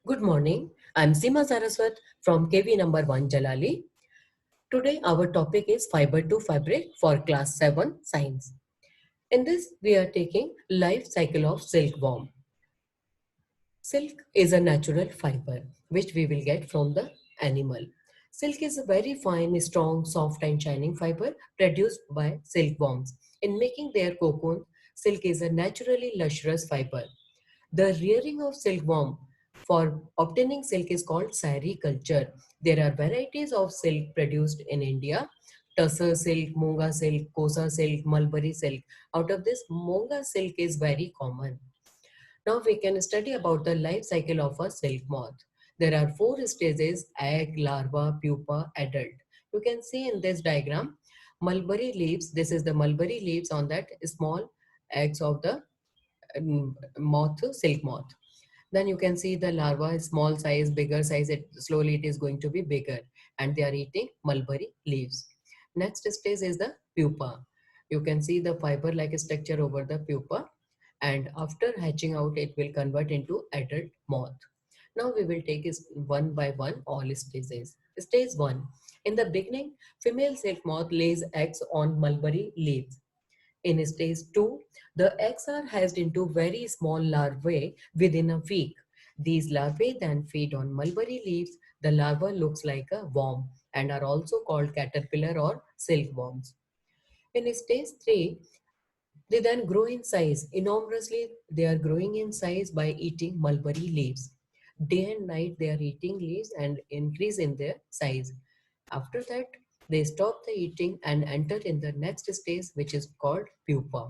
Good morning. I'm Seema Saraswat from KV number 1 Jalali. Today our topic is fiber to fabric for class 7 science. In this we are taking life cycle of silkworm. Silk is a natural fiber which we will get from the animal. Silk is a very fine, strong, soft and shining fiber produced by silkworms. In making their cocoon, silk is a naturally lustrous fiber. The rearing of silkworm for obtaining silk is called sericulture. There are varieties of silk produced in India. Tussar silk, Monga silk, Kosa silk, Mulberry silk. Out of this, Monga silk is very common. Now we can study about the life cycle of a silk moth. There are four stages: egg, larva, pupa, adult. You can see in this diagram mulberry leaves. This is the mulberry leaves on that small eggs of the moth, silk moth. Then you can see the larva is small size, bigger size. Slowly it is going to be bigger, and they are eating mulberry leaves. Next stage is the pupa. You can see the fiber like structure over the pupa, and after hatching out it will convert into adult moth. Now we will take is one by one all stages. Stage 1. In the beginning, female silk moth lays eggs on mulberry leaves. In stage 2, the eggs are hatched into very small larvae within a week. These larvae then feed on mulberry leaves. The larva looks like a worm and are also called caterpillar or silkworms. In stage 3, they then grow in size. Enormously, they are growing in size by eating mulberry leaves. Day and night, they are eating leaves and increase in their size. After that, they stop the eating and enter in the next stage, which is called pupa.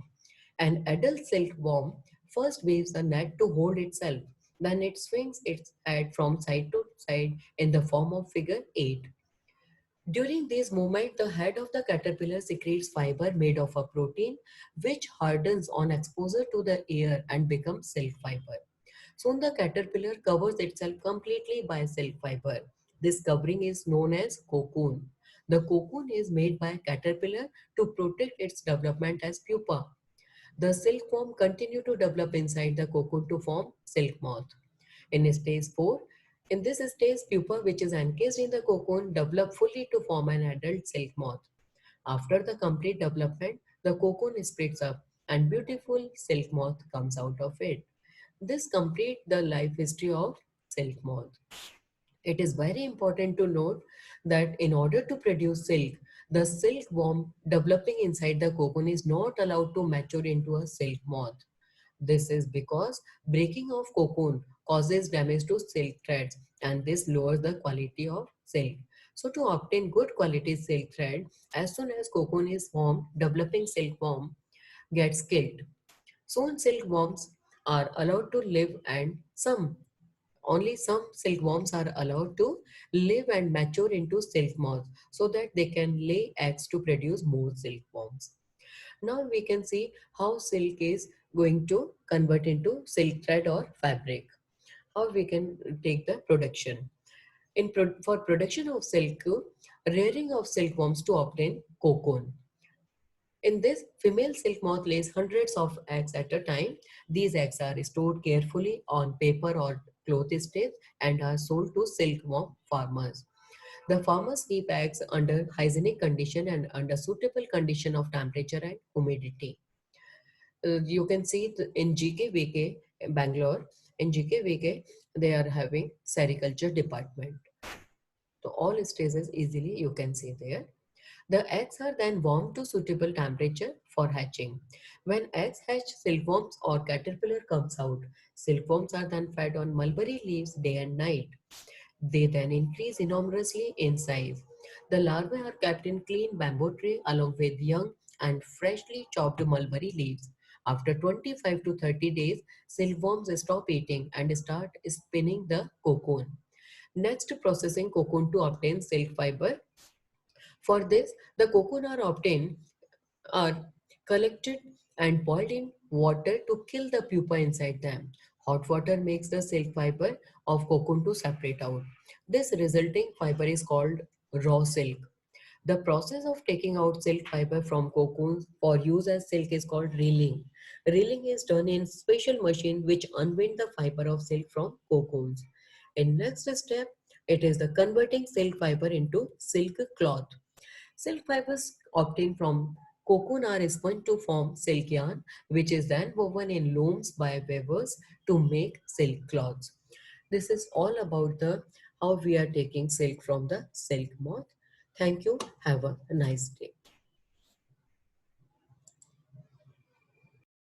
An adult silkworm first weaves a net to hold itself. Then it swings its head from side to side in the form of figure 8. During this movement, the head of the caterpillar secretes fiber made of a protein which hardens on exposure to the air and becomes silk fiber. Soon the caterpillar covers itself completely by silk fiber. This covering is known as cocoon. The cocoon is made by a caterpillar to protect its development as pupa. The silkworm continue to develop inside the cocoon to form silk moth. In stage 4, in this stage, pupa which is encased in the cocoon develop fully to form an adult silk moth. After the complete development, the cocoon splits up and beautiful silk moth comes out of it. This completes the life history of silk moth. It is very important to note that in order to produce silk, the silkworm developing inside the cocoon is not allowed to mature into a silk moth. This is because breaking of cocoon causes damage to silk threads and this lowers the quality of silk. So to obtain good quality silk thread, as soon as cocoon is formed, developing silkworm gets killed. Soon silkworms are allowed to live and only some silkworms are allowed to live and mature into silk moths so that they can lay eggs to produce more silkworms. Now we can see how silk is going to convert into silk thread or fabric. How we can take the production. For production of silk, rearing of silkworms to obtain cocoon. In this, female silk moth lays hundreds of eggs at a time. These eggs are stored carefully on paper or cloth strips and are sold to silkworm farmers. The farmers keep eggs under hygienic condition and under suitable condition of temperature and humidity. You can see in GKVK in Bangalore, in GKVK, they are having sericulture department. So all stages easily you can see there. The eggs are then warmed to suitable temperature for hatching. When eggs hatch, silkworms or caterpillar comes out. Silkworms are then fed on mulberry leaves day and night. They then increase enormously in size. The larvae are kept in clean bamboo tray along with young and freshly chopped mulberry leaves. After 25 to 30 days, silkworms stop eating and start spinning the cocoon. Next, processing cocoon to obtain silk fiber. For this, the cocoon are collected and boiled in water to kill the pupa inside them. Hot water makes the silk fiber of cocoon to separate out. This resulting fiber is called raw silk. The process of taking out silk fiber from cocoons for use as silk is called reeling. Reeling is done in special machine which unwind the fiber of silk from cocoons. In next step, it is the converting silk fiber into silk cloth. Silk fibers obtained from cocoon are spun to form silk yarn, which is then woven in looms by weavers to make silk cloths. This is all about the how we are taking silk from the silk moth. Thank you. Have a nice day.